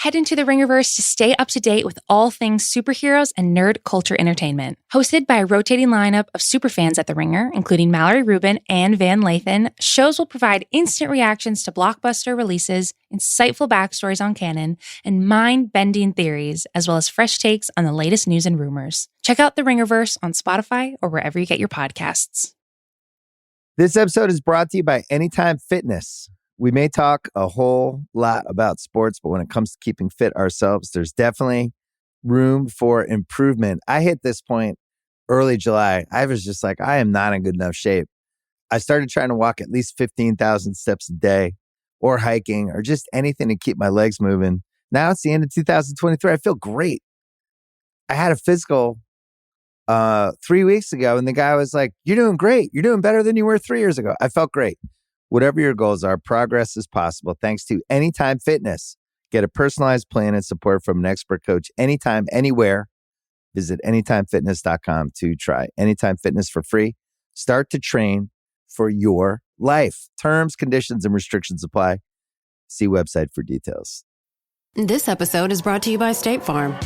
head into the Ringerverse to stay up to date with all things superheroes and nerd culture entertainment. Hosted by a rotating lineup of superfans at The Ringer, including Mallory Rubin and Van Lathan, shows will provide instant reactions to blockbuster releases, insightful backstories on canon, and mind-bending theories, as well as fresh takes on the latest news and rumors. Check out The Ringerverse on Spotify or wherever you get your podcasts. This episode is brought to you by Anytime Fitness. We may talk a whole lot about sports, but when it comes to keeping fit ourselves, there's definitely room for improvement. I hit this point early July. I was just like, I am not in good enough shape. I started trying to walk at least 15,000 steps a day, or hiking, or just anything to keep my legs moving. Now it's the end of 2023. I feel great. I had a physical 3 weeks ago, and the guy was like, "You're doing great. You're doing better than you were 3 years ago." I felt great. Whatever your goals are, progress is possible thanks to Anytime Fitness. Get a personalized plan and support from an expert coach anytime, anywhere. Visit anytimefitness.com to try Anytime Fitness for free. Start to train for your life. Terms, conditions, and restrictions apply. See website for details. This episode is brought to you by State Farm.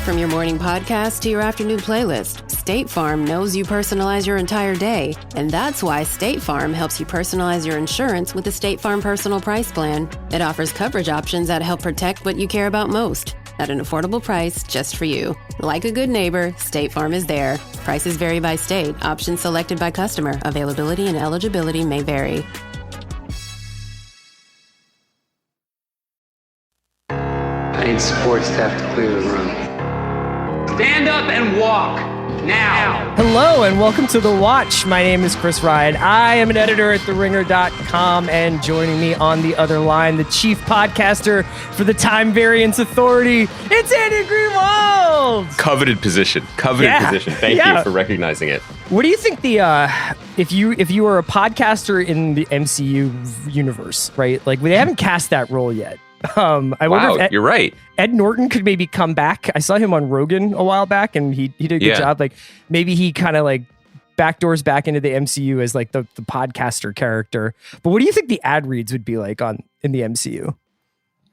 From your morning podcast to your afternoon playlist, State Farm knows you personalize your entire day. And that's why State Farm helps you personalize your insurance with the State Farm Personal Price Plan. It offers coverage options that help protect what you care about most at an affordable price just for you. Like a good neighbor, State Farm is there. Prices vary by state. Options selected by customer. Availability and eligibility may vary. I need support staff to clear the room. Stand up and walk now. Hello and welcome to The Watch. My name is Chris Ryan. I am an editor at TheRinger.com, and joining me on the other line, the chief podcaster for the Time Variance Authority, it's Andy Greenwald. Coveted position. Thank you for recognizing it. What do you think if you were a podcaster in the MCU universe, right? Like, they haven't cast that role yet. I wonder if you're right. Ed Norton could maybe come back. I saw him on Rogan a while back, and he did a good job. Like, maybe he kind of like backdoors back into the MCU as like the podcaster character. But what do you think the ad reads would be like in the MCU?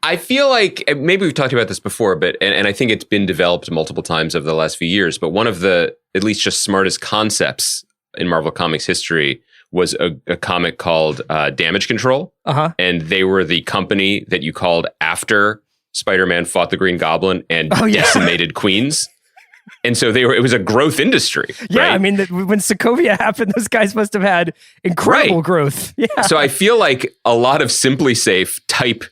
I feel like maybe we've talked about this before, but and I think it's been developed multiple times over the last few years. But one of the at least just smartest concepts in Marvel Comics history was a comic called Damage Control. And they were the company that you called after Spider-Man fought the Green Goblin and decimated Queens. And so it was a growth industry. Yeah, right? I mean, when Sokovia happened, those guys must have had incredible growth. Yeah. So I feel like a lot of Simply Safe type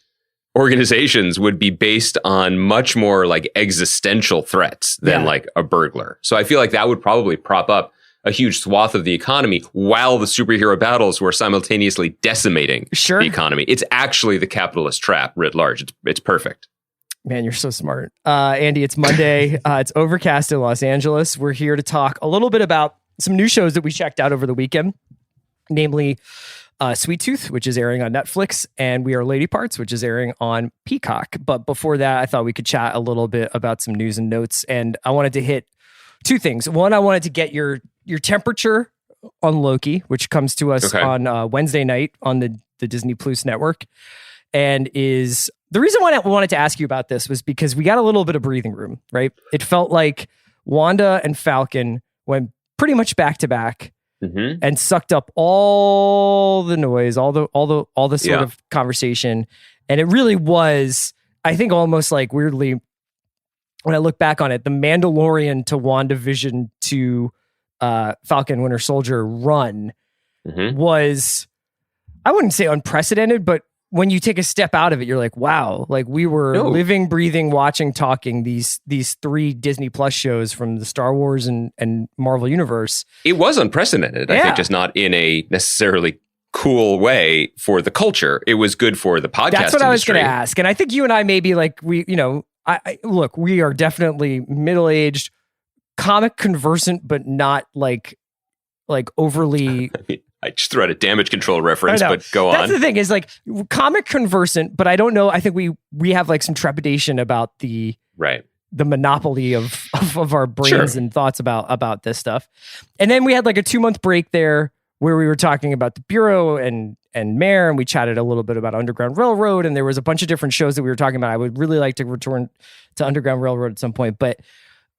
organizations would be based on much more like existential threats than like a burglar. So I feel like that would probably prop up a huge swath of the economy while the superhero battles were simultaneously decimating the economy. It's actually the capitalist trap writ large. It's perfect. Man, you're so smart. Andy, it's Monday. It's overcast in Los Angeles. We're here to talk a little bit about some new shows that we checked out over the weekend, namely Sweet Tooth, which is airing on Netflix, and We Are Lady Parts, which is airing on Peacock. But before that, I thought we could chat a little bit about some news and notes, and I wanted to hit two things. One, I wanted to get your temperature on Loki, which comes to us on Wednesday night on the Disney Plus network. And is the reason why I wanted to ask you about this was because we got a little bit of breathing room, right? It felt like Wanda and Falcon went pretty much back to back and sucked up all the noise, all the sort of conversation. And it really was, I think, almost like weirdly, when I look back on it, the Mandalorian to WandaVision to Falcon Winter Soldier run was, I wouldn't say unprecedented, but when you take a step out of it, you're like, wow, like we were living, breathing, watching, talking these three Disney Plus shows from the Star Wars and Marvel universe. It was unprecedented. I think just not in a necessarily cool way for the culture. It was good for the podcast That's what industry. I was going to ask. And I think you and I maybe like look, we are definitely middle-aged, comic conversant, but not like overly. I just threw out a Damage Control reference, but go on. That's the thing is like comic conversant, but I don't know. I think we have like some trepidation about the monopoly of our brains and thoughts about this stuff. And then we had like a 2-month break there where we were talking about the Bureau and Mare, and we chatted a little bit about Underground Railroad, and there was a bunch of different shows that we were talking about. I would really like to return to Underground Railroad at some point, but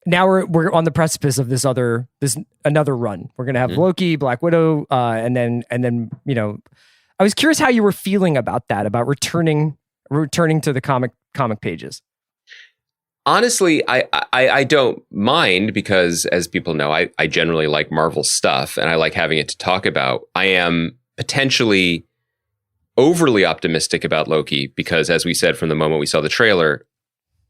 now we're on the precipice of this another run. We're gonna have Loki, Black Widow, and then I was curious how you were feeling about that, about returning to the comic pages. Honestly, I don't mind because, as people know, I generally like Marvel stuff and I like having it to talk about. I am potentially overly optimistic about Loki because, as we said from the moment we saw the trailer,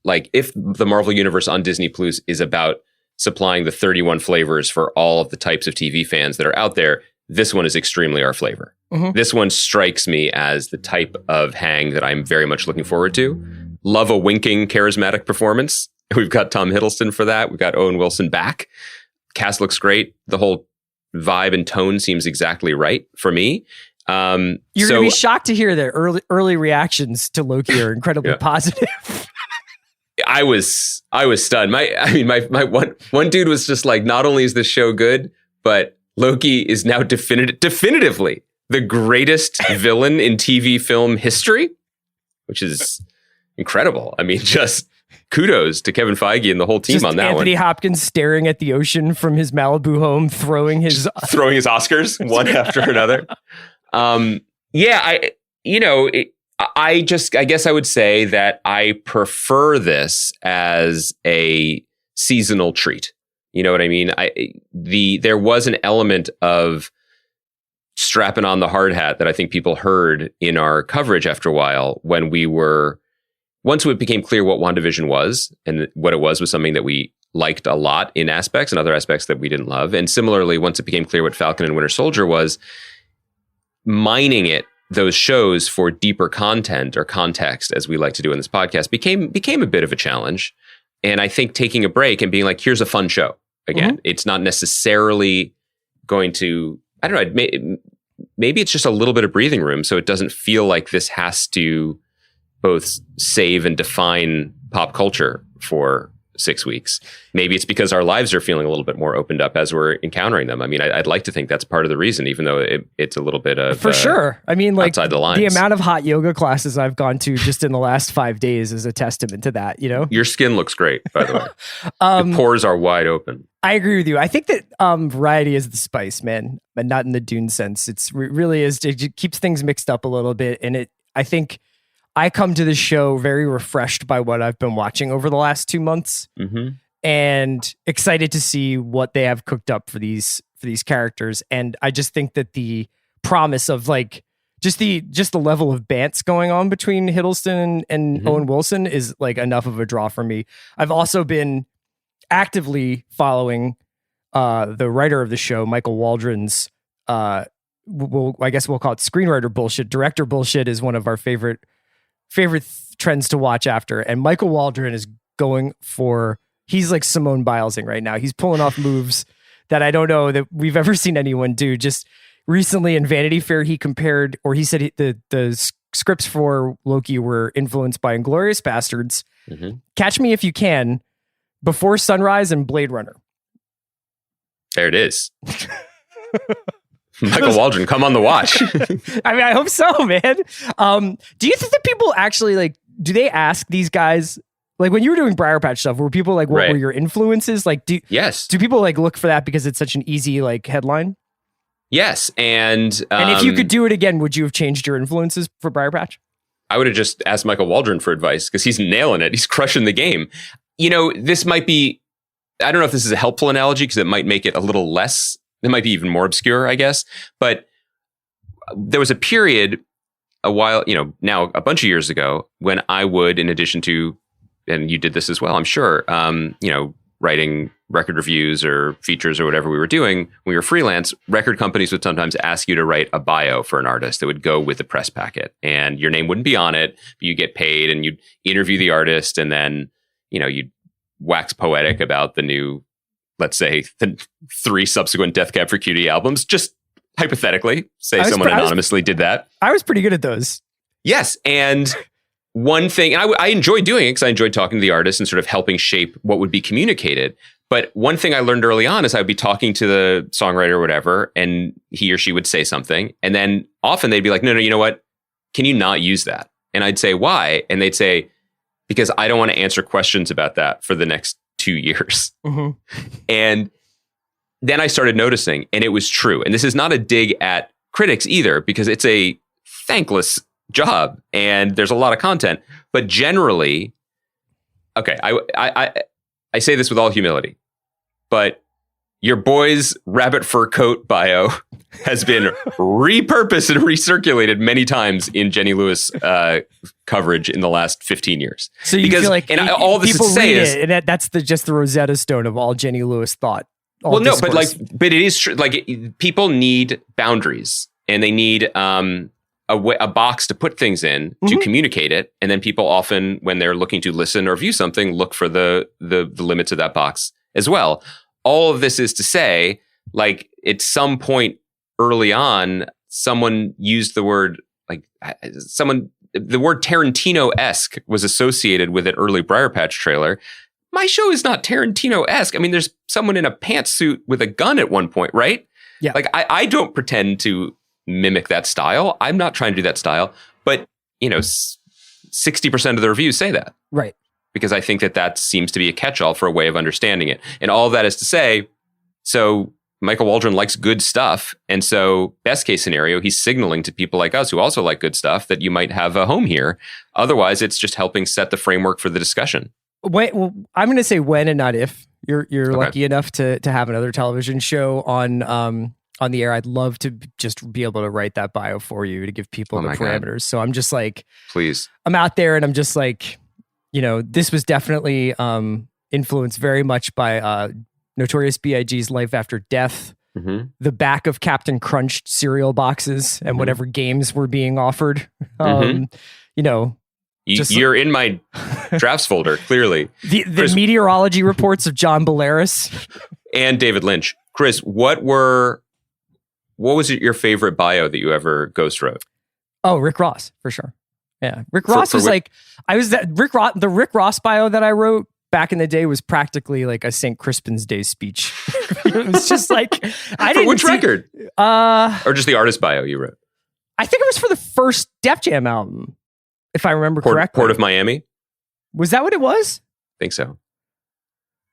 like if the Marvel Universe on Disney Plus is about supplying the 31 flavors for all of the types of TV fans that are out there, this one is extremely our flavor. Mm-hmm. This one strikes me as the type of hang that I'm very much looking forward to. Love a winking, charismatic performance. We've got Tom Hiddleston for that. We've got Owen Wilson back. Cast looks great. The whole vibe and tone seems exactly right for me. You're going to be shocked to hear that early reactions to Loki are incredibly positive. I was stunned. My one dude was just like, not only is this show good, but Loki is now definitively the greatest villain in TV film history, which is incredible. I mean, just kudos to Kevin Feige and the whole team just on that Anthony one. Hopkins staring at the ocean from his Malibu home, throwing his Oscars one after another. I guess I would say that I prefer this as a seasonal treat. You know what I mean? There was an element of strapping on the hard hat that I think people heard in our coverage after a while when once it became clear what WandaVision was and what it was something that we liked a lot in aspects and other aspects that we didn't love. And similarly, once it became clear what Falcon and Winter Soldier was, mining those shows for deeper content or context, as we like to do in this podcast, became a bit of a challenge. And I think taking a break and being like, here's a fun show. Again, It's not necessarily going to, I don't know, maybe it's just a little bit of breathing room so it doesn't feel like this has to both save and define pop culture for 6 weeks. Maybe it's because our lives are feeling a little bit more opened up as we're encountering them. I mean, I'd like to think that's part of the reason, even though it's a little bit of... For sure. I mean, like, outside the lines. The amount of hot yoga classes I've gone to just in the last 5 days is a testament to that, you know? Your skin looks great, by the way. The pores are wide open. I agree with you. I think that variety is the spice, man, but not in the Dune sense. It really is. It keeps things mixed up a little bit. And I think I come to the show very refreshed by what I've been watching over the last 2 months, and excited to see what they have cooked up for these characters. And I just think that the promise of like just the level of bants going on between Hiddleston and Owen Wilson is like enough of a draw for me. I've also been actively following the writer of the show, Michael Waldron's. I guess we'll call it screenwriter bullshit. Director bullshit is one of our favorite trends to watch after, and Michael Waldron is going for, he's like Simone Bilesing right now. He's pulling off moves that I don't know that we've ever seen anyone do. Just recently in Vanity Fair, he said the scripts for Loki were influenced by Inglourious Bastards, Catch Me If You Can, Before Sunrise, and Blade Runner. There it is. Michael Waldron, come on the watch. I mean, I hope so, man. Do you think that people actually like, do they ask these guys, like when you were doing Briar Patch stuff, were people like, what were your influences? Like, do people like look for that because it's such an easy like headline? Yes. And if you could do it again, would you have changed your influences for Briar Patch? I would have just asked Michael Waldron for advice because he's nailing it. He's crushing the game. You know, this might be, I don't know if this is a helpful analogy because it might make it a little less, it might be even more obscure, I guess. But there was a period a while, now a bunch of years ago when I would, in addition to, and you did this as well, I'm sure, writing record reviews or features or whatever we were doing, when we were freelance, record companies would sometimes ask you to write a bio for an artist that would go with the press packet. And your name wouldn't be on it, but you get paid and you'd interview the artist and then, you'd wax poetic about the new, let's say, the 3 subsequent Death Cab for Cutie albums. Just hypothetically, say someone anonymously did that. I was pretty good at those. Yes. And one thing, and I enjoyed doing it because I enjoyed talking to the artist and sort of helping shape what would be communicated. But one thing I learned early on is I would be talking to the songwriter or whatever, and he or she would say something. And then often they'd be like, no, you know what? Can you not use that? And I'd say, why? And they'd say, because I don't want to answer questions about that for the next 2 years. And then I started noticing, and it was true. And this is not a dig at critics either, because it's a thankless job and there's a lot of content. But generally, okay, I say this with all humility, but your boy's rabbit fur coat bio has been repurposed and recirculated many times in Jenny Lewis coverage in the last 15 years. So you feel like all this is to say is that's just the Rosetta Stone of all Jenny Lewis thought. Well, no, but it is true. Like, people need boundaries, and they need a box to put things in to communicate it. And then people often, when they're looking to listen or view something, look for the limits of that box as well. All of this is to say, like, at some point early on, someone used the word, the word Tarantino-esque was associated with an early Briar Patch trailer. My show is not Tarantino-esque. I mean, there's someone in a pantsuit with a gun at one point, right? Yeah. Like, I don't pretend to mimic that style. I'm not trying to do that style. But, 60% of the reviews say that. Right. Because I think that seems to be a catch-all for a way of understanding it. And all of that is to say, so Michael Waldron likes good stuff. And so best case scenario, he's signaling to people like us who also like good stuff that you might have a home here. Otherwise, it's just helping set the framework for the discussion. Well, I'm going to say when and not if you're okay. Lucky enough to have another television show on the air. I'd love to just be able to write that bio for you to give people the parameters. God. So I'm just like, please, I'm out there and I'm just like, this was definitely influenced very much by Notorious B.I.G.'s Life After Death, the back of Captain Crunch cereal boxes and whatever games were being offered. You're in my drafts folder, clearly. The Chris, meteorology reports of John Bolaris and David Lynch. Chris, what was your favorite bio that you ever ghost wrote? Oh, Rick Ross, for sure. Yeah. Rick Ross was the Rick Ross bio that I wrote back in the day was practically like a St. Crispin's Day speech. It was just like, which record? Or just the artist bio you wrote? I think it was for the first Def Jam album, if I remember correctly. Port of Miami? Was that what it was? I think so.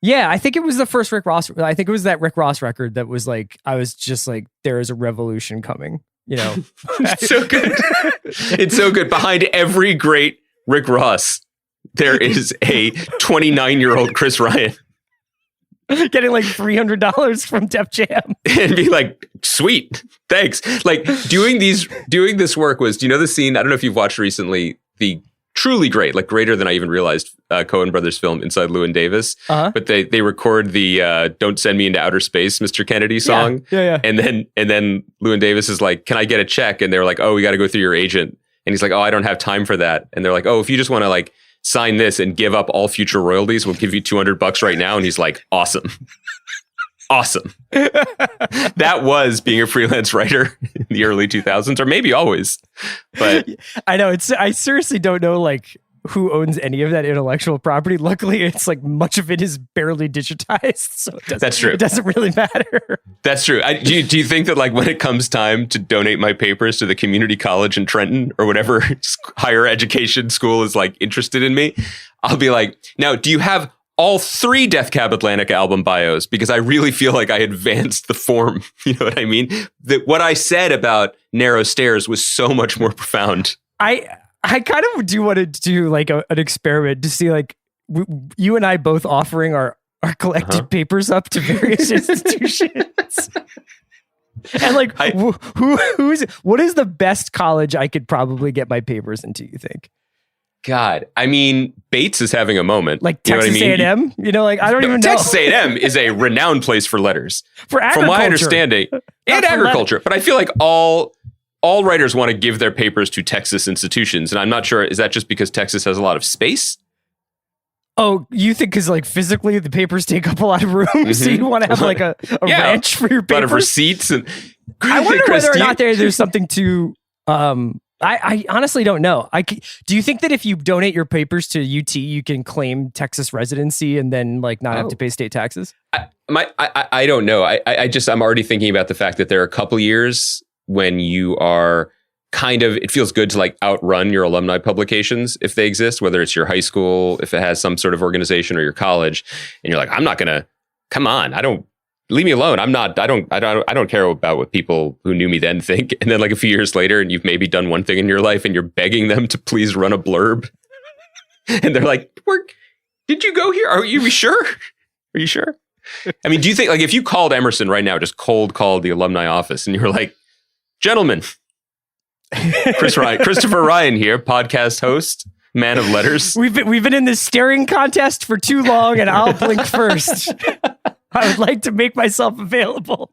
Yeah, I think it was the first Rick Ross. I think it was that Rick Ross record that was like, I was just like, there is a revolution coming, It's so good. It's so good. Behind every great Rick Ross, there is a 29-year-old Chris Ryan. Getting like $300 from Def Jam. And be like, sweet, thanks. Like, doing this work was, do you know the scene? I don't know if you've watched recently, the truly great, like greater than I even realized, Coen Brothers film Inside Llewyn Davis. But they record the "Don't Send Me into Outer Space, Mr. Kennedy" song. Yeah. And then Llewyn Davis is like, "Can I get a check?" And they're like, "Oh, we got to go through your agent." And he's like, "Oh, I don't have time for that." And they're like, "Oh, if you just want to like sign this and give up all future royalties, we'll give you $200 right now." And he's like, "Awesome." Awesome. That was being a freelance writer in the early 2000s, or maybe always. But I know I seriously don't know like who owns any of that intellectual property. Luckily, it's like much of it is barely digitized, so that's true. It doesn't really matter. That's true. Do you think that like when it comes time to donate my papers to the community college in Trenton or whatever higher education school is like interested in me, I'll be like, now, do you have all 3 Death Cab Atlantic album bios? Because I really feel like I advanced the form. You know what I mean? That what I said about Narrow Stairs was so much more profound. I kind of do want to do like an experiment to see like you and I both offering our collected papers up to various institutions. And like, what is the best college I could probably get my papers into, you think? God, I mean, Bates is having a moment. Like Texas A&M? Like, I don't even know. Texas A&M is a renowned place for letters. For agriculture. From my understanding. And agriculture. But I feel like all writers want to give their papers to Texas institutions. And I'm not sure, is that just because Texas has a lot of space? Oh, you think because like physically the papers take up a lot of room, so you want to have like a ranch for your papers? A lot of receipts. And I wonder whether or not there's something to... I honestly don't know. Do you think that if you donate your papers to UT, you can claim Texas residency and then like not have to pay state taxes? I don't know. I'm already thinking about the fact that there are a couple years when you are it feels good to like outrun your alumni publications if they exist, whether it's your high school, if it has some sort of organization, or your college, and you're like, I'm not gonna. Come on, leave me alone. I don't care about what people who knew me then think. And then like a few years later, and you've maybe done one thing in your life, and you're begging them to please run a blurb, and they're like, "Did you go here? Are you sure? Are you sure?" I mean, do you think like if you called Emerson right now, just cold called the alumni office, and you were like, "Gentlemen, Christopher Ryan here, podcast host, man of letters. We've been in this staring contest for too long, and I'll blink first. I would like to make myself available."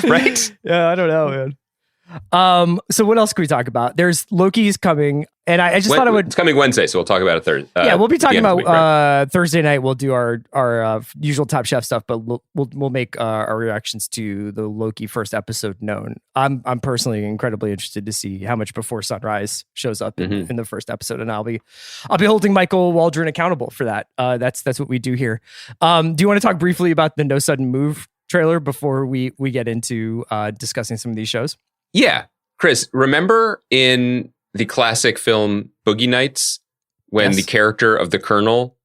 Right? Yeah, I don't know, man. So what else can we talk about? There's Loki's coming, and I just thought I would. It's coming Wednesday, so we'll talk about it Thursday. Yeah, we'll be talking about Thursday night. We'll do our usual Top Chef stuff, but we'll make our reactions to the Loki first episode known. I'm personally incredibly interested to see how much Before Sunrise shows up in the first episode, and I'll be holding Michael Waldron accountable for that. That's what we do here. Do you want to talk briefly about the No Sudden Move trailer before we get into discussing some of these shows? Yeah. Chris, remember in the classic film Boogie Nights when the character of the Colonel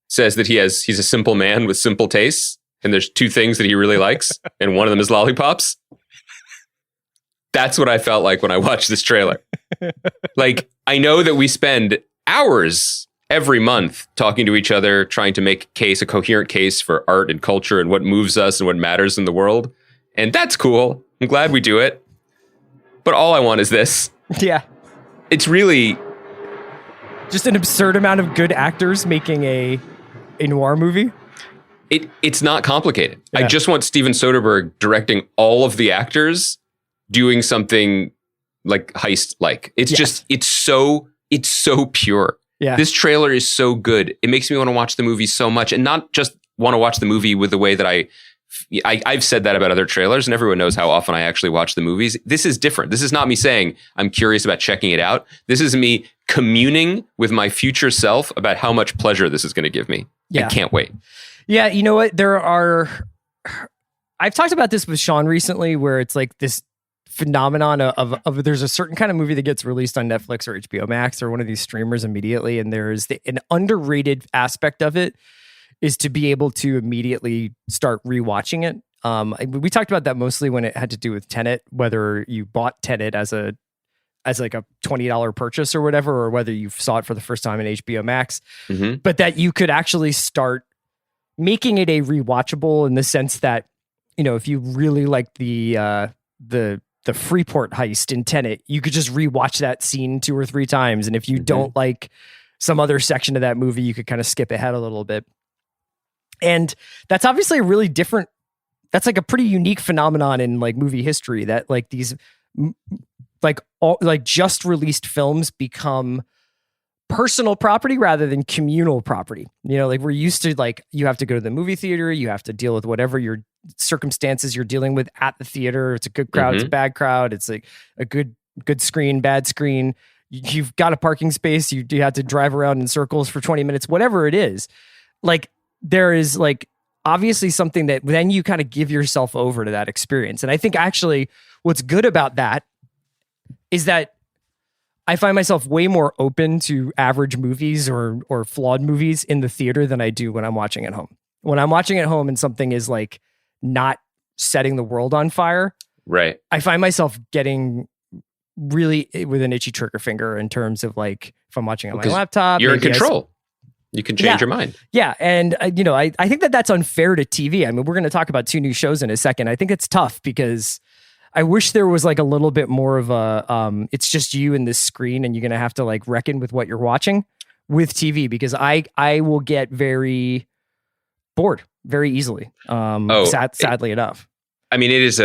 says that he's a simple man with simple tastes, and there's two things that he really likes, and one of them is lollipops? That's what I felt like when I watched this trailer. Like, I know that we spend hours every month talking to each other, trying to make a coherent case for art and culture and what moves us and what matters in the world. And that's cool. I'm glad we do it. But all I want is this. Yeah. It's really just an absurd amount of good actors making a noir movie. It's not complicated. Yeah. I just want Steven Soderbergh directing all of the actors doing something like heist-like. It's just, it's so pure. Yeah. This trailer is so good. It makes me want to watch the movie so much, and not just want to watch the movie with the way that I've said that about other trailers, and everyone knows how often I actually watch the movies. This is different. This is not me saying I'm curious about checking it out. This is me communing with my future self about how much pleasure this is going to give me. Yeah. I can't wait. Yeah, you know what? I've talked about this with Sean recently, where it's like this phenomenon of there's a certain kind of movie that gets released on Netflix or HBO Max or one of these streamers immediately, and there's an underrated aspect of it is to be able to immediately start rewatching it. We talked about that mostly when it had to do with Tenet, whether you bought Tenet as like a $20 purchase or whatever, or whether you saw it for the first time in HBO Max, but that you could actually start making it a rewatchable in the sense that, you know, if you really like the Freeport heist in Tenet, you could just rewatch that scene 2 or 3 times. And if you don't like some other section of that movie, you could kind of skip ahead a little bit. And that's obviously a really different, that's like a pretty unique phenomenon in like movie history, that like these like just released films become personal property rather than communal property. You know, like we're used to, like, you have to go to the movie theater, you have to deal with whatever your circumstances you're dealing with at the theater. It's a good crowd, it's a bad crowd, it's like a good screen, bad screen. You've got a parking space, you have to drive around in circles for 20 minutes, whatever it is. Like, there is like obviously something that then you kind of give yourself over to that experience. And I think actually what's good about that is that I find myself way more open to average movies or flawed movies in the theater than I do when I'm watching at home. When I'm watching at home and something is like not setting the world on fire, right, I find myself getting really with an itchy trigger finger in terms of like, if I'm watching on my laptop, you're in control. You can change your mind. Yeah. And, you know, I think that's unfair to TV. I mean, we're going to talk about 2 new shows in a second. I think it's tough because I wish there was like a little bit more of a, it's just you and this screen, and you're going to have to like reckon with what you're watching with TV, because I will get very bored very easily. Sadly enough. I mean, it's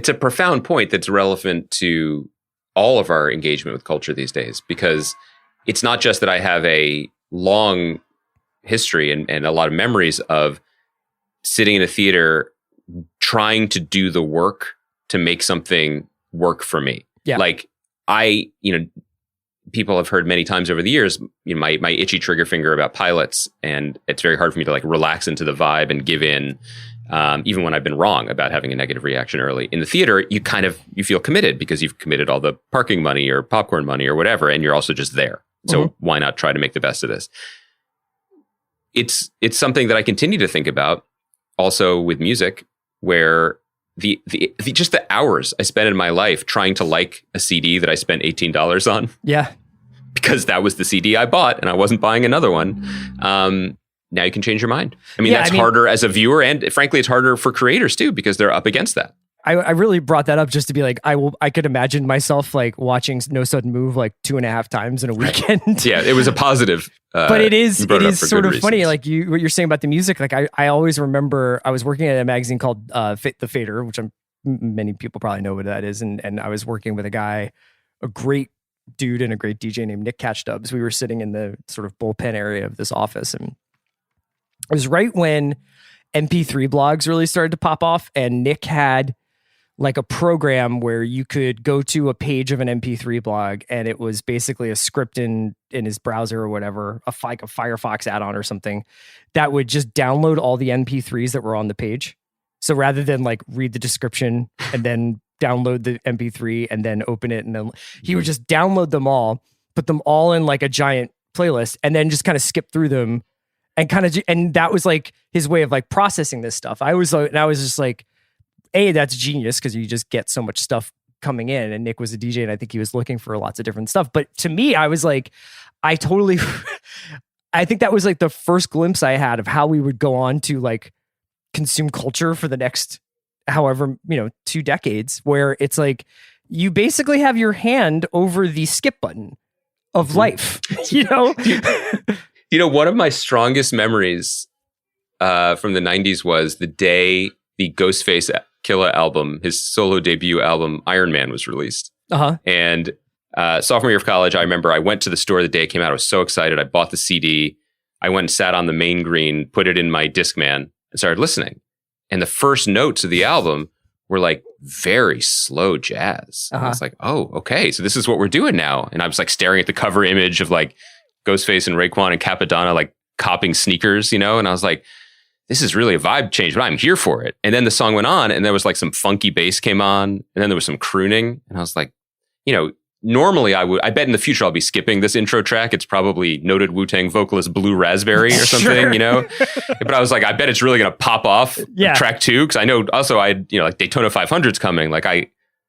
a profound point that's relevant to all of our engagement with culture these days, because it's not just that I have a long history and a lot of memories of sitting in a theater trying to do the work to make something work for me. Yeah. Like, people have heard many times over the years, my itchy trigger finger about pilots, and it's very hard for me to like relax into the vibe and give in, even when I've been wrong about having a negative reaction early. In the theater, you feel committed because you've committed all the parking money or popcorn money or whatever, and you're also just there. So why not try to make the best of this? It's something that I continue to think about also with music, where the just the hours I spent in my life trying to like a CD that I spent $18 on. Yeah. Because that was the CD I bought and I wasn't buying another one. Now you can change your mind. I mean, that's harder as a viewer, and frankly, it's harder for creators too, because they're up against that. I really brought that up just to be like, I could imagine myself like watching No Sudden Move like 2.5 times in a weekend. Yeah, it was a positive. But it is sort of funny, reasons. like what you're saying about the music. Like I always remember I was working at a magazine called The Fader, which many people probably know what that is. And I was working with a great dude and a great DJ named Nick Catchdubs. We were sitting in the sort of bullpen area of this office, and it was right when MP3 blogs really started to pop off, and Nick had like a program where you could go to a page of an MP3 blog, and it was basically a script in his browser or whatever, a Firefox add-on or something that would just download all the MP3s that were on the page. So rather than like read the description and then download the MP3 and then open it, and then he would just download them all, put them all in like a giant playlist, and then just kind of skip through them and that was like his way of like processing this stuff. I was just like, that's genius, because you just get so much stuff coming in. And Nick was a DJ, and I think he was looking for lots of different stuff. But to me, I was like, I think that was like the first glimpse I had of how we would go on to like consume culture for the next, however, 2 decades, where it's like, you basically have your hand over the skip button of life, One of my strongest memories from the 90s was the day the Ghostface Killah album, his solo debut album, Iron Man, was released. And sophomore year of college, I remember I went to the store the day it came out. I was so excited. I bought the CD. I went and sat on the main green, put it in my Discman, and started listening. And the first notes of the album were like very slow jazz. And I was like, oh, okay, so this is what we're doing now. And I was like staring at the cover image of like Ghostface and Raekwon and Capadonna like copping sneakers, and I was like, this is really a vibe change, but I'm here for it. And then the song went on, and there was like some funky bass came on, and then there was some crooning, and I was like, normally I bet in the future I'll be skipping this intro track. It's probably noted Wu-Tang vocalist Blue Raspberry or something, But I was like, I bet it's really going to pop off track 2, because I know also like Daytona 500's coming. Like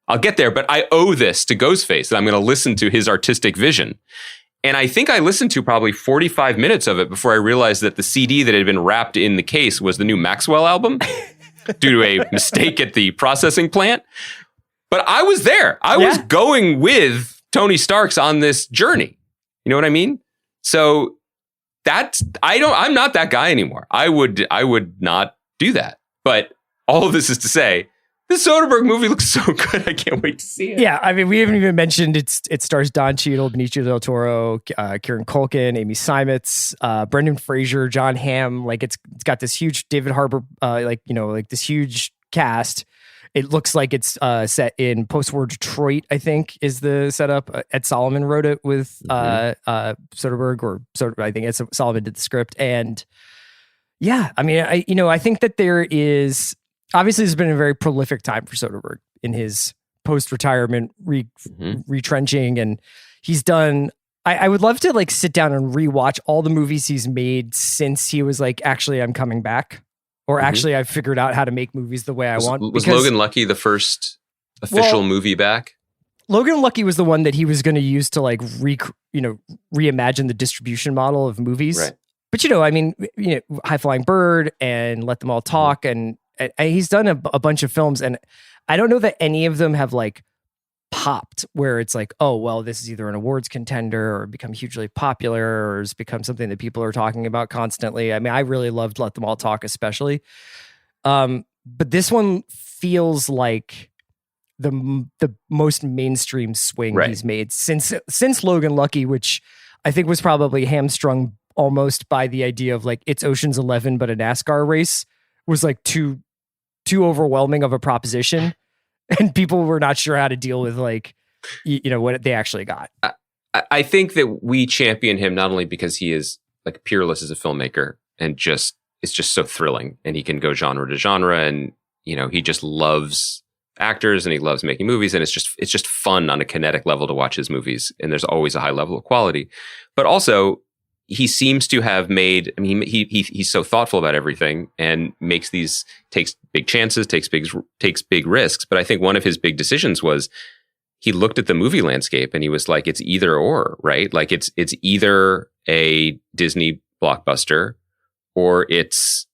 I'll get there, but I owe this to Ghostface, that I'm going to listen to his artistic vision. And I think I listened to probably 45 minutes of it before I realized that the CD that had been wrapped in the case was the new Maxwell album due to a mistake at the processing plant. But I was there. I was going with Tony Stark's on this journey. You know what I mean? So I'm not that guy anymore. I would not do that. But all of this is to say, this Soderbergh movie looks so good. I can't wait to see it. Yeah, I mean, we haven't even mentioned it stars Don Cheadle, Benicio del Toro, Kieran Culkin, Amy Seimetz, Brendan Fraser, John Hamm. Like it's got this huge David Harbour, this huge cast. It looks like it's set in post-war Detroit, I think, is the setup. Ed Solomon wrote it with Soderbergh, I think Solomon did the script. And yeah, I mean, I think that there is... Obviously, it's been a very prolific time for Soderbergh in his post-retirement retrenching, and he's done. I would love to like sit down and rewatch all the movies he's made since he was like, actually, I'm coming back, or actually, I've figured out how to make movies the way I want. Was Logan Lucky the first official movie back? Logan Lucky was the one that he was going to use to like reimagine the distribution model of movies. Right. But I mean, High Flying Bird and Let Them All Talk and he's done a bunch of films, and I don't know that any of them have like popped where it's like, oh, well, this is either an awards contender or become hugely popular or has become something that people are talking about constantly. I mean, I really loved Let Them All Talk, especially. But this one feels like the most mainstream swing he's made since Logan Lucky, which I think was probably hamstrung almost by the idea of like it's Ocean's 11 but a NASCAR race was like too overwhelming of a proposition, and people were not sure how to deal with like what they actually got. I think that we champion him not only because he is like peerless as a filmmaker and it's just so thrilling, and he can go genre to genre, and he just loves actors and he loves making movies, and it's just fun on a kinetic level to watch his movies, and there's always a high level of quality. But also he seems to have made, he's so thoughtful about everything and takes big chances, takes big risks. But I think one of his big decisions was he looked at the movie landscape and he was like, it's either or, right? Like it's either a Disney blockbuster or it's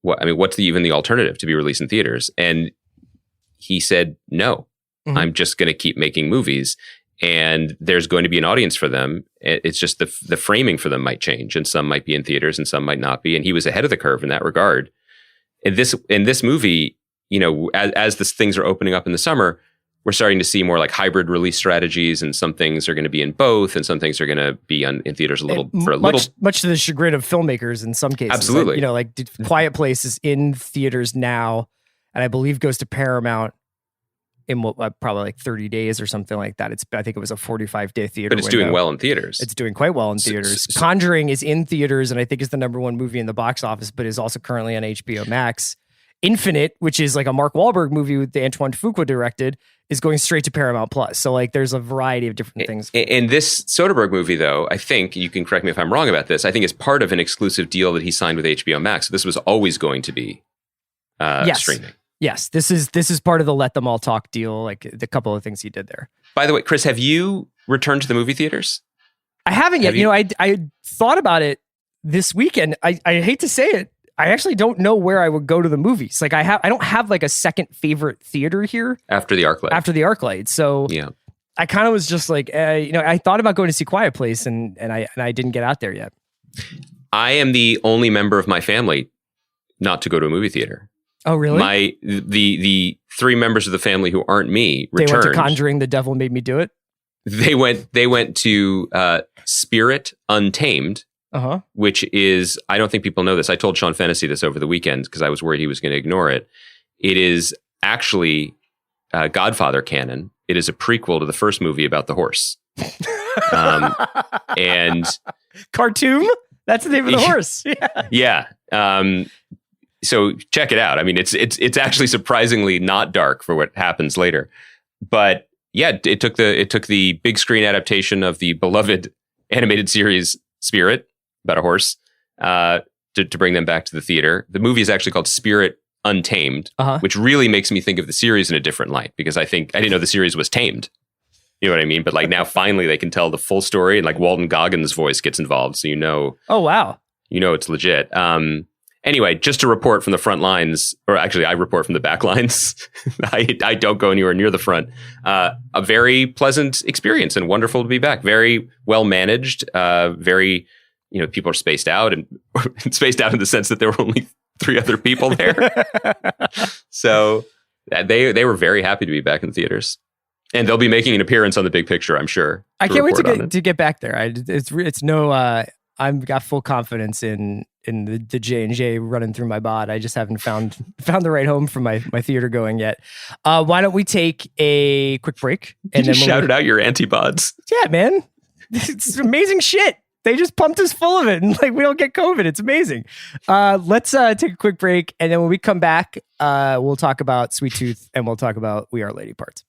what's even the alternative to be released in theaters? And he said, no, I'm just going to keep making movies, and there's going to be an audience for them. It's just the framing for them might change, and some might be in theaters and some might not be. And he was ahead of the curve in that regard. In this movie, as the things are opening up in the summer, we're starting to see more like hybrid release strategies, and some things are going to be in both, and some things are going to be in theaters much to the chagrin of filmmakers in some cases. Absolutely, like Quiet Place is in theaters now, and I believe goes to Paramount in probably like 30 days or something like that. I think it was a 45-day theater. But it's window. doing well in theaters. It's doing quite well in theaters. Conjuring is in theaters, and I think is the #1 movie in the box office, but is also currently on HBO Max. Infinite, which is like a Mark Wahlberg movie that Antoine Fuqua directed, is going straight to Paramount Plus. So like there's a variety of different things. In this Soderbergh movie, though, I think, you can correct me if I'm wrong about this, I think it's part of an exclusive deal that he signed with HBO Max. So this was always going to be streaming. Yes, this is part of the Let Them All Talk deal, like the couple of things he did there. By the way, Chris, have you returned to the movie theaters? I haven't yet. I thought about it this weekend. I hate to say it, I actually don't know where I would go to the movies. Like I don't have like a second favorite theater here after the ArcLight. So yeah, I kind of was just like, I thought about going to see Quiet Place, and I didn't get out there yet. I am the only member of my family not to go to a movie theater. Oh, really? The 3 members of the family who aren't me returned. They went to Conjuring, The Devil Made Me Do It. They went to Spirit Untamed. Which is, I don't think people know this. I told Sean Fennessy this over the weekend because I was worried he was going to ignore it. It is actually Godfather canon. It is a prequel to the first movie about the horse. And Khartoum? That's the name of the horse. Yeah. So check it out. I mean, it's actually surprisingly not dark for what happens later. But yeah, it took the big screen adaptation of the beloved animated series Spirit, about a horse, to bring them back to the theater. The movie is actually called Spirit Untamed, which really makes me think of the series in a different light, because I didn't know the series was tamed. You know what I mean? But like now finally they can tell the full story, and like Walton Goggins' voice gets involved. So oh, wow. It's legit. Anyway, just to report from the front lines, or actually I report from the back lines. I don't go anywhere near the front. A very pleasant experience and wonderful to be back. Very well managed, very, people are spaced out, and spaced out in the sense that there were only 3 other people there. So they were very happy to be back in theaters, and they'll be making an appearance on The Big Picture, I'm sure. I can't wait to get back there. I've got full confidence in the J&J running through my bod. I just haven't found the right home for my theater going yet. Why don't we take a quick break? And then shouted out your antipods. Yeah, man. It's amazing shit. They just pumped us full of it, and like we don't get COVID. It's amazing. Let's take a quick break, and then when we come back, we'll talk about Sweet Tooth, and we'll talk about We Are Lady Parts.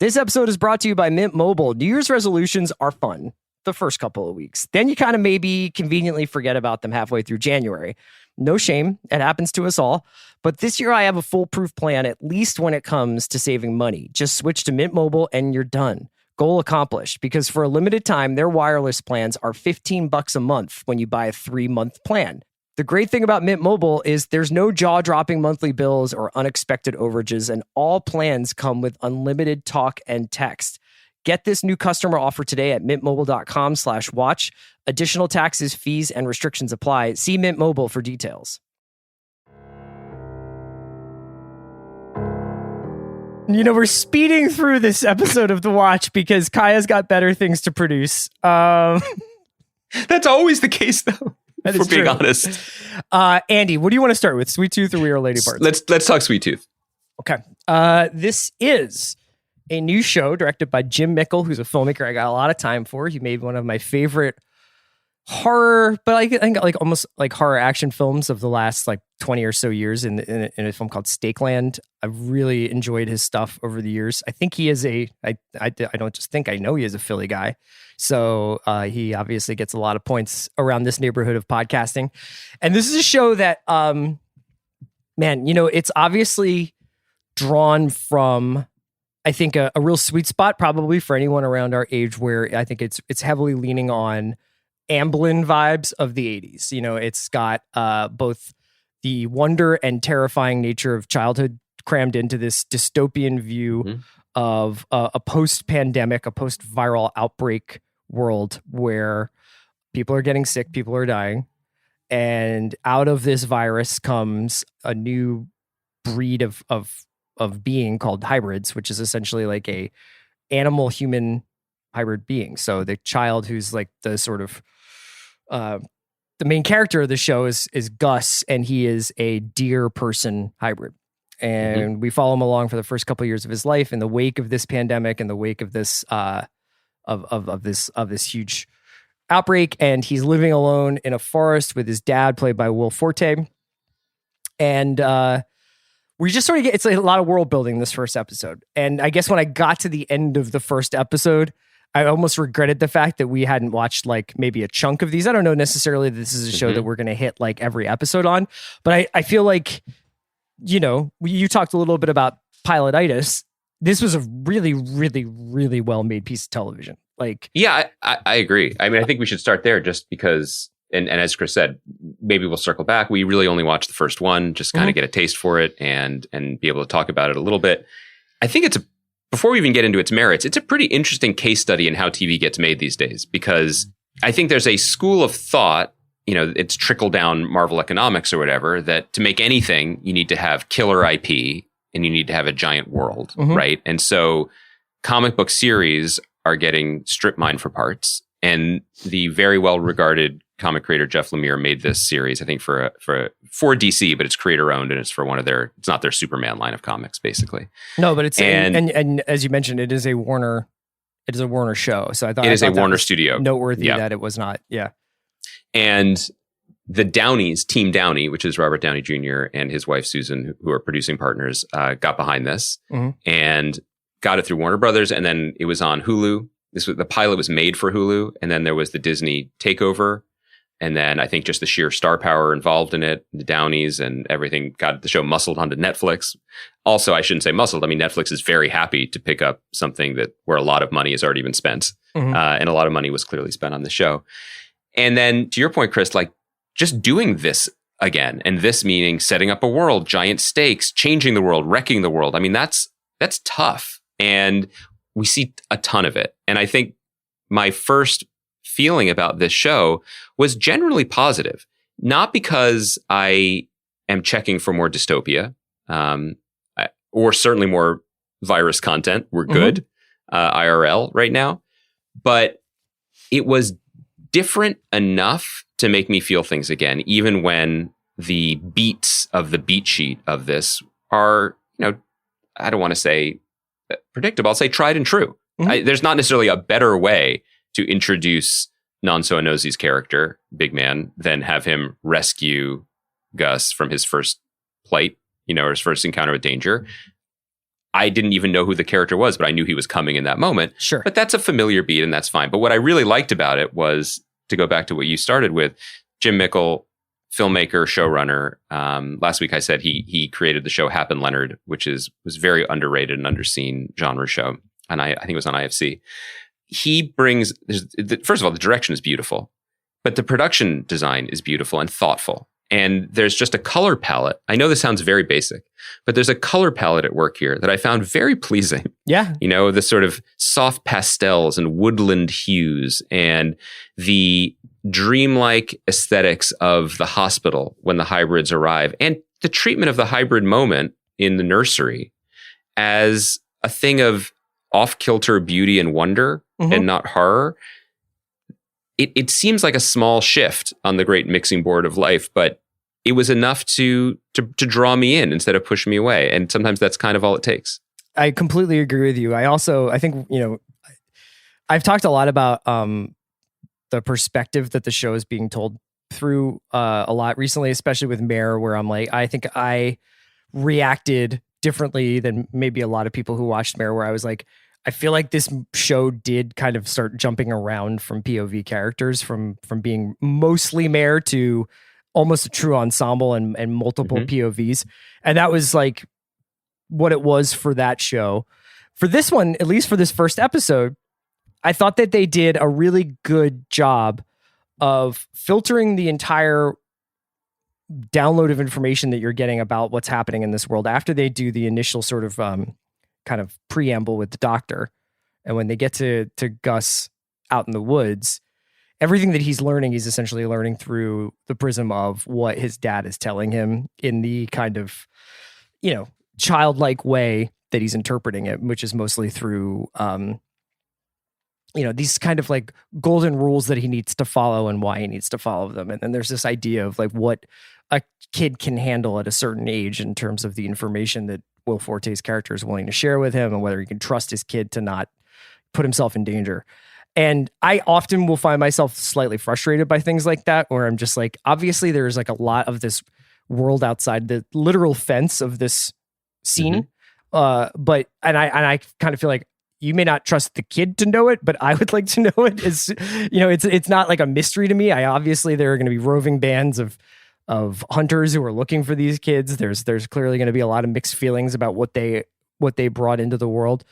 This episode is brought to you by Mint Mobile. New Year's resolutions are fun the first couple of weeks. Then you kind of maybe conveniently forget about them halfway through January. No shame. It happens to us all. But this year I have a foolproof plan, at least when it comes to saving money. Just switch to Mint Mobile and you're done. Goal accomplished, because for a limited time, their wireless plans are $15 a month when you buy a 3-month plan. The great thing about Mint Mobile is there's no jaw-dropping monthly bills or unexpected overages, and all plans come with unlimited talk and text. Get this new customer offer today at mintmobile.com/watch. Additional taxes, fees, and restrictions apply. See Mint Mobile for details. We're speeding through this episode of The Watch because Kaya's got better things to produce. That's always the case, though, if we're being honest. Andy, what do you want to start with? Sweet Tooth or We Are Lady Parts? Let's talk Sweet Tooth. Okay. This is a new show directed by Jim Mickle, who's a filmmaker I got a lot of time for. He made one of my favorite horror, but I think like almost like horror action films of the last like 20 or so years in a film called Stakeland. I've really enjoyed his stuff over the years. I think he is I don't just think, I know he is a Philly guy. So he obviously gets a lot of points around this neighborhood of podcasting. And this is a show that, man, you know, it's obviously drawn from, I think, a real sweet spot probably for anyone around our age, where I think it's heavily leaning on Amblin vibes of the 80s. You know, it's got both the wonder and terrifying nature of childhood crammed into this dystopian view of a post-pandemic, a post-viral outbreak world where people are getting sick, people are dying, and out of this virus comes a new breed of being called hybrids, which is essentially like a animal-human hybrid being. So the child who's like the sort of the main character of the show is Gus, and he is a deer person hybrid. And we follow him along for the first couple of years of his life in the wake of this pandemic, in the wake of this of this huge outbreak. And he's living alone in a forest with his dad, played by Will Forte. And we just sort of get, it's like a lot of world building this first episode. And I guess when I got to the end of the first episode, I almost regretted the fact that we hadn't watched like maybe a chunk of these. I don't know necessarily that this is a show that we're going to hit like every episode on, but I feel like, you know, you talked a little bit about pilotitis. This was a really, really, really well-made piece of television. Like, yeah, I agree. I mean, I think we should start there just because, and as Chris said, maybe we'll circle back. We really only watched the first one, just kind of get a taste for it and be able to talk about it a little bit. I think before we even get into its merits, it's a pretty interesting case study in how TV gets made these days, because I think there's a school of thought, you know, it's trickle down Marvel economics or whatever, that to make anything, you need to have killer IP and you need to have a giant world, right? And so comic book series are getting strip mined for parts. And the very well regarded comic creator Jeff Lemire made this series, I think for DC, but it's creator owned, and it's for it's not their Superman line of comics, basically. No, but it's and as you mentioned, it is a Warner show. So I thought it is a Warner studio. Noteworthy that it was not. Yeah. And the Downeys, Team Downey, which is Robert Downey Jr. and his wife Susan, who are producing partners, got behind this and got it through Warner Brothers, and then it was on Hulu. The pilot was made for Hulu, and then there was the Disney takeover. And then I think just the sheer star power involved in it, the Downeys and everything, got the show muscled onto Netflix. Also, I shouldn't say muscled. I mean, Netflix is very happy to pick up something where a lot of money has already been spent. And a lot of money was clearly spent on the show. And then to your point, Chris, like just doing this again, and this meaning setting up a world, giant stakes, changing the world, wrecking the world. I mean, that's tough. And we see a ton of it. And I think my first feeling about this show was generally positive, not because I am checking for more dystopia, or certainly more virus content. We're good, IRL right now, but it was different enough to make me feel things again, even when the beats of the beat sheet of this are, you know, I don't want to say predictable. I'll say tried and true. There's not necessarily a better way to introduce Nonso Anozi's character, Big Man, than have him rescue Gus from his first plight, you know, or his first encounter with danger. I didn't even know who the character was, but I knew he was coming in that moment. Sure. But that's a familiar beat, and that's fine. But what I really liked about it was, to go back to what you started with, Jim Mickle, filmmaker, showrunner. Last week I said he created the show Hap and Leonard, which was very underrated and underseen genre show. And I think it was on IFC. He brings, first of all, the direction is beautiful, but the production design is beautiful and thoughtful. And there's just a color palette. I know this sounds very basic, but there's a color palette at work here that I found very pleasing. Yeah. You know, the sort of soft pastels and woodland hues and the dreamlike aesthetics of the hospital when the hybrids arrive, and the treatment of the hybrid moment in the nursery as a thing of off-kilter beauty and wonder and not horror. It seems like a small shift on the great mixing board of life, but it was enough to draw me in instead of push me away. And sometimes that's kind of all it takes. I completely agree with you. I think, I've talked a lot about the perspective that the show is being told through a lot recently, especially with Mare, where I'm like, I think I reacted differently than maybe a lot of people who watched Mare, where I was like, I feel like this show did kind of start jumping around from POV characters, from being mostly Mare to almost a true ensemble and multiple POVs. And that was like what it was for that show. For this one, at least for this first episode, I thought that they did a really good job of filtering the entire download of information that you're getting about what's happening in this world after they do the initial sort of kind of preamble with the doctor. And when they get to Gus out in the woods, everything that he's learning, he's essentially learning through the prism of what his dad is telling him in the kind of, childlike way that he's interpreting it, which is mostly through, these kind of like golden rules that he needs to follow and why he needs to follow them. And then there's this idea of like what a kid can handle at a certain age in terms of the information that Will Forte's character is willing to share with him and whether he can trust his kid to not put himself in danger. And I often will find myself slightly frustrated by things like that, where I'm just like, obviously there's like a lot of this world outside the literal fence of this scene. But I kind of feel like you may not trust the kid to know it, but I would like to know it. It's not like a mystery to me. Obviously there are going to be roving bands of hunters who are looking for these kids. There's clearly going to be a lot of mixed feelings about what they brought into the world.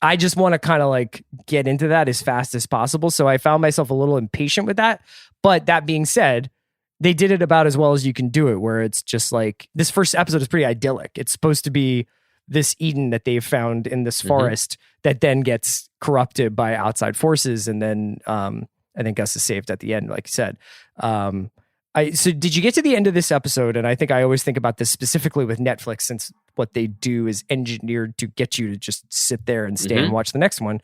I just want to kind of like get into that as fast as possible. So I found myself a little impatient with that. But that being said, they did it about as well as you can do it, where it's just like this first episode is pretty idyllic. It's supposed to be this Eden that they've found in this forest that then gets corrupted by outside forces. And then Gus is saved at the end, like you said. So did you get to the end of this episode? And I think I always think about this specifically with Netflix, since what they do is engineered to get you to just sit there and stay and watch the next one.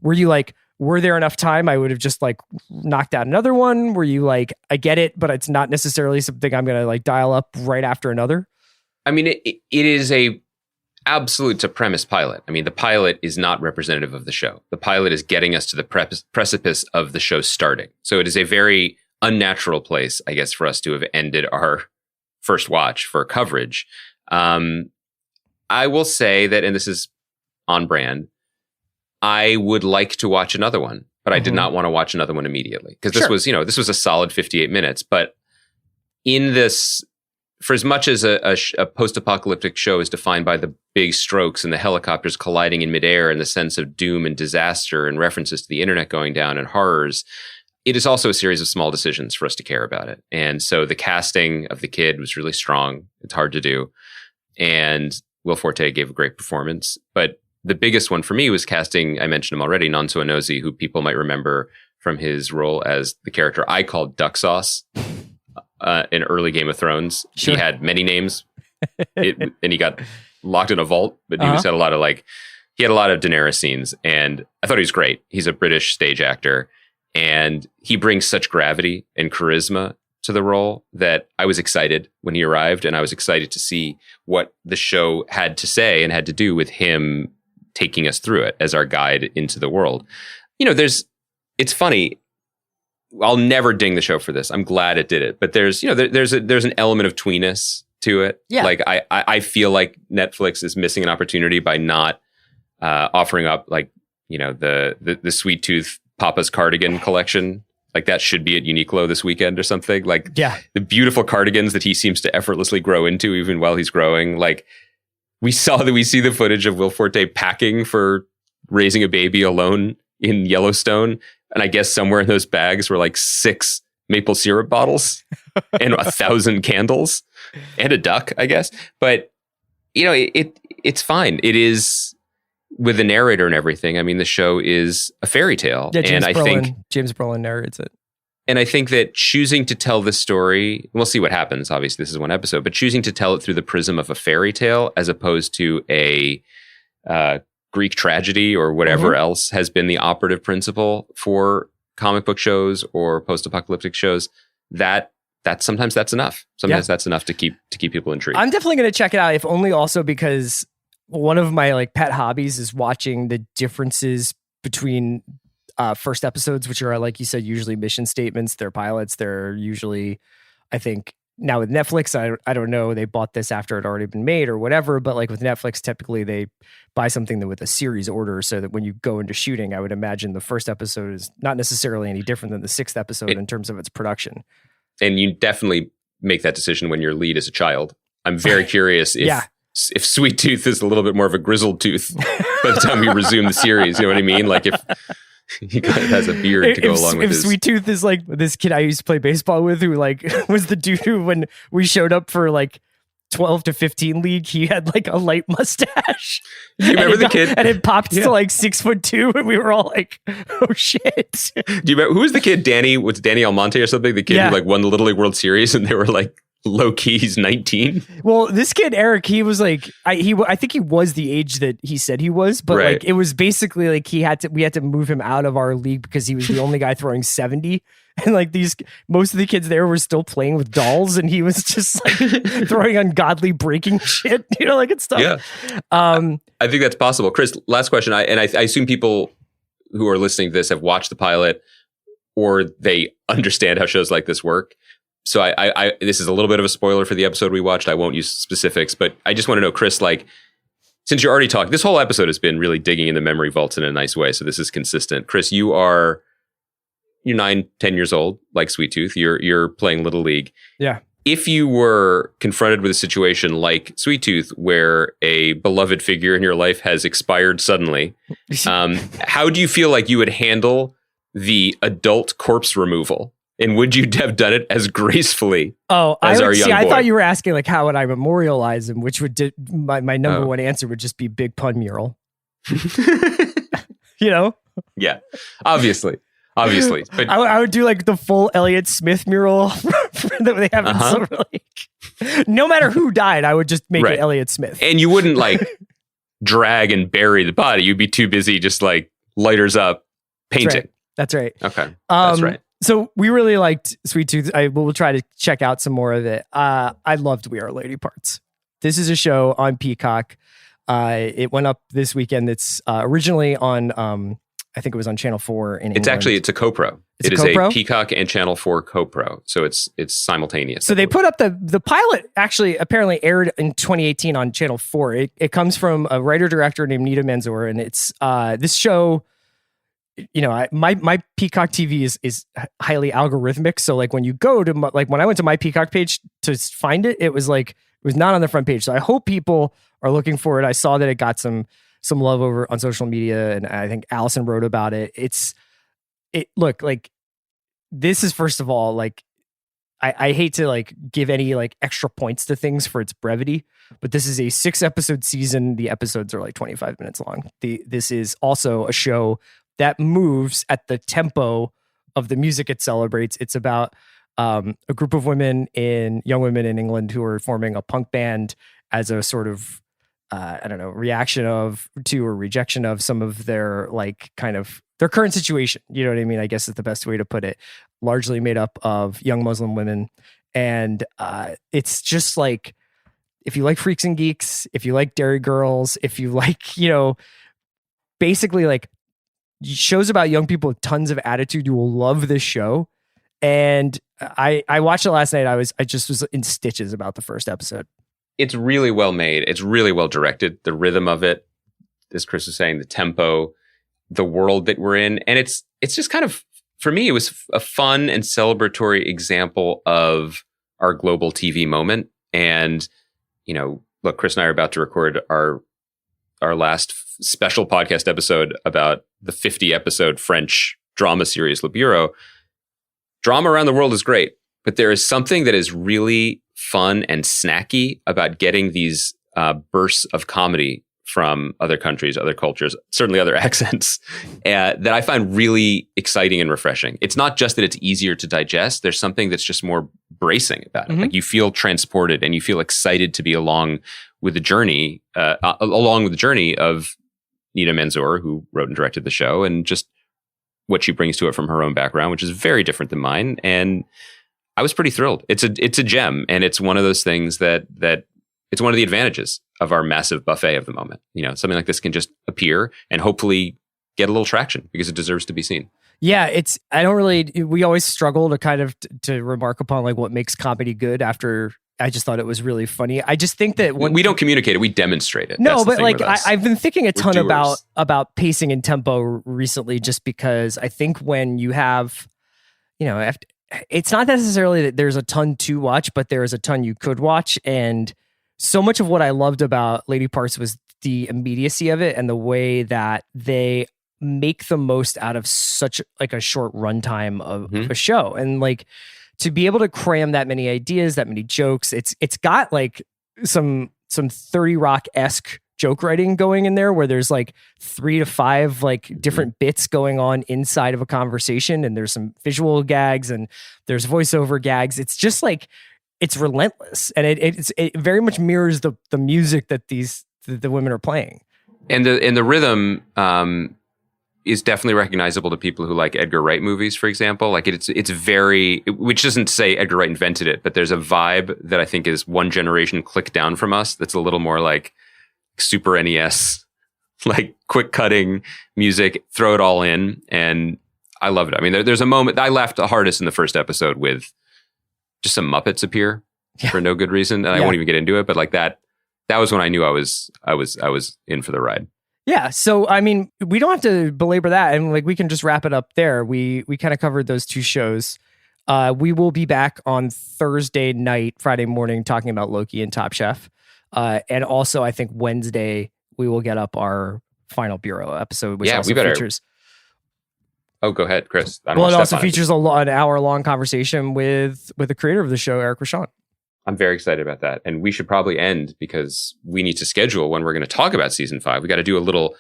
Were you like, were there enough time? I would have just like knocked out another one. Were you like, I get it, but it's not necessarily something I'm going to like dial up right after another? I mean, it is a absolute to premise pilot. I mean, the pilot is not representative of the show. The pilot is getting us to the precipice of the show starting. So it is a very unnatural place, I guess, for us to have ended our first watch for coverage. I will say that, and this is on brand, I would like to watch another one, but I did not want to watch another one immediately, because this was a solid 58 minutes. But in this, for as much as a post-apocalyptic show is defined by the big strokes and the helicopters colliding in midair and the sense of doom and disaster and references to the internet going down and horrors, it is also a series of small decisions for us to care about it. And so the casting of the kid was really strong. It's hard to do. And Will Forte gave a great performance. But the biggest one for me was casting, I mentioned him already, Nonso Anozie, who people might remember from his role as the character I called Duck Sauce in early Game of Thrones. Sure. He had many names and he got locked in a vault, but he had a lot of he had a lot of Daenerys scenes, and I thought he was great. He's a British stage actor, and he brings such gravity and charisma to the role that I was excited when he arrived, and I was excited to see what the show had to say and had to do with him taking us through it as our guide into the world. It's funny. I'll never ding the show for this. I'm glad it did it, but there's an element of tweeness to it. Yeah. Like I feel like Netflix is missing an opportunity by not offering up the Sweet Tooth Papa's cardigan collection. Like that should be at Uniqlo this weekend or something. Like the beautiful cardigans that he seems to effortlessly grow into even while he's growing. Like we see the footage of Will Forte packing for raising a baby alone in Yellowstone. And I guess somewhere in those bags were like 6 maple syrup bottles and 1,000 candles and a duck, I guess. But, it's fine. It is, with the narrator and everything. I mean, the show is a fairy tale. Yeah, James Brolin narrates it. And I think that choosing to tell this story, we'll see what happens. Obviously, this is one episode, but choosing to tell it through the prism of a fairy tale as opposed to a Greek tragedy or whatever else has been the operative principle for comic book shows or post-apocalyptic shows, that sometimes that's enough. Sometimes that's enough to keep people intrigued. I'm definitely going to check it out, if only also because one of my like pet hobbies is watching the differences between first episodes, which are, like you said, usually mission statements. They're pilots. They're usually, I think, now with Netflix, I don't know, they bought this after it had already been made or whatever, but like with Netflix, typically they buy something with a series order so that when you go into shooting, I would imagine the first episode is not necessarily any different than the sixth episode in terms of its production. And you definitely make that decision when your lead is a child. I'm very curious if Sweet Tooth is a little bit more of a grizzled tooth by the time we resume the series. You know what I mean? Like if he kind of has a beard to go along with his... If Sweet Tooth is like this kid I used to play baseball with who like was the dude who, when we showed up for like 12 to 15 league, he had like a light mustache. Do you remember the kid? And it popped to like 6'2", and we were all like, oh shit. Do you remember, who was the kid? Danny Almonte or something? The kid who like won the Little League World Series, and they were like, low-key, he's 19. Well, this kid Eric, he was like, I think he was the age that he said he was, but like it was basically like we had to move him out of our league because he was the only guy throwing 70, and like most of the kids there were still playing with dolls, and he was just like throwing ungodly breaking shit, like it's stuff. Yeah, I think that's possible. Chris, last question. I assume people who are listening to this have watched the pilot, or they understand how shows like this work. So I this is a little bit of a spoiler for the episode we watched. I won't use specifics, but I just want to know, Chris, like, since you're already talking, this whole episode has been really digging in the memory vaults in a nice way. So this is consistent. Chris, you're 9-10 years old, like Sweet Tooth. You're playing Little League. Yeah. If you were confronted with a situation like Sweet Tooth, where a beloved figure in your life has expired suddenly, how do you feel like you would handle the adult corpse removal? And would you have done it as gracefully as our young boy? I thought you were asking, like, how would I memorialize him, which would my number one answer would just be big pun mural. Yeah, obviously. But I would do like the full Elliott Smith mural that they have in Silver Lake. No matter who died, I would just make it Elliott Smith. And you wouldn't like drag and bury the body. You'd be too busy just like lighters up painting. That's right. Okay, that's right. So we really liked Sweet Tooth. We'll try to check out some more of it. I loved We Are Lady Parts. This is a show on Peacock. It went up this weekend. It's originally on, I think it was on Channel 4 in England. It's a co-pro. It is a Peacock and Channel 4 co-pro. So it's simultaneous. So they put up the pilot actually apparently aired in 2018 on Channel 4. It comes from a writer-director named Nita Manzoor, and it's this show... my Peacock TV is highly algorithmic. So like when you go to when I went to my Peacock page to find it, it was not on the front page. So I hope people are looking for it. I saw that it got some love over on social media, and I think Allison wrote about it. Look, like, this is, first of all, like, I hate to like give any like extra points to things for its brevity, but this is a 6-episode season. The episodes are like 25 minutes long. This is also a show that moves at the tempo of the music it celebrates. It's about a group of young women in England who are forming a punk band as a sort of, reaction to or rejection of some of their like kind of their current situation. You know what I mean? I guess is the best way to put it. Largely made up of young Muslim women. And it's just like, if you like Freaks and Geeks, if you like Dairy Girls, if you like, basically like shows about young people with tons of attitude, you will love this show. And I watched it last night. I just was in stitches about the first episode. It's really well made. It's really well directed. The rhythm of it, as Chris was saying, the tempo, the world that we're in. And it's just kind of, for me, it was a fun and celebratory example of our global TV moment. And, look, Chris and I are about to record our last special podcast episode about the 50-episode French drama series Le Bureau. Drama around the world is great, but there is something that is really fun and snacky about getting these bursts of comedy from other countries, other cultures, certainly other accents, that I find really exciting and refreshing. It's not just that it's easier to digest. There's something that's just more bracing about it. Mm-hmm. Like, you feel transported and you feel excited to be along with the journey of Nita Manzoor, who wrote and directed the show, and just what she brings to it from her own background, which is very different than mine. And I was pretty thrilled. It's a gem, and it's one of those things that it's one of the advantages of our massive buffet of the moment. Something like this can just appear and hopefully get a little traction because it deserves to be seen. Yeah, we always struggle to kind of to remark upon like what makes comedy good after. I just thought it was really funny. I just think that when we don't communicate it, we demonstrate it. No, but like I've been thinking a ton about pacing and tempo recently, just because I think when you have, it's not necessarily that there's a ton to watch, but there is a ton you could watch. And so much of what I loved about Lady Parts was the immediacy of it and the way that they make the most out of such like a short runtime of a show. And like, to be able to cram that many ideas, that many jokes, it's got like some 30 Rock-esque joke writing going in there, where there's like 3 to 5 like different bits going on inside of a conversation, and there's some visual gags and there's voiceover gags. It's just like, it's relentless, and it very much mirrors the music that the women are playing. And the rhythm is definitely recognizable to people who like Edgar Wright movies, for example. Like it's very, which doesn't say Edgar Wright invented it, but there's a vibe that I think is one generation click down from us. That's a little more like Super NES, like quick cutting music, throw it all in. And I love it. I mean, there's a moment I laughed the hardest in the first episode with just some Muppets appear for no good reason. And I won't even get into it, but like that was when I knew I was in for the ride. Yeah, so I mean, we don't have to belabor that, and like we can just wrap it up there. We kind of covered those 2 shows. We will be back on Thursday night, Friday morning, talking about Loki and Top Chef, and also I think Wednesday we will get up our final Bureau episode, which also features. Oh, go ahead, Chris. It also features an hour-long conversation with the creator of the show, Eric Rochon. I'm very excited about that. And we should probably end because we need to schedule when we're going to talk about season 5. We got to do a little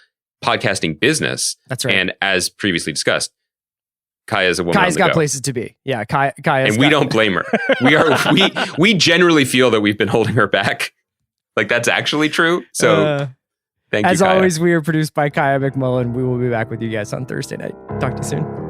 podcasting business. That's right. And as previously discussed, Kaya's a woman. Kaya's got places to be. Yeah, Kaya. And we don't blame her. We generally feel that we've been holding her back. Like that's actually true. So thank you, as Kaya. always, we are produced by Kaya McMullen. We will be back with you guys on Thursday night. Talk to you soon.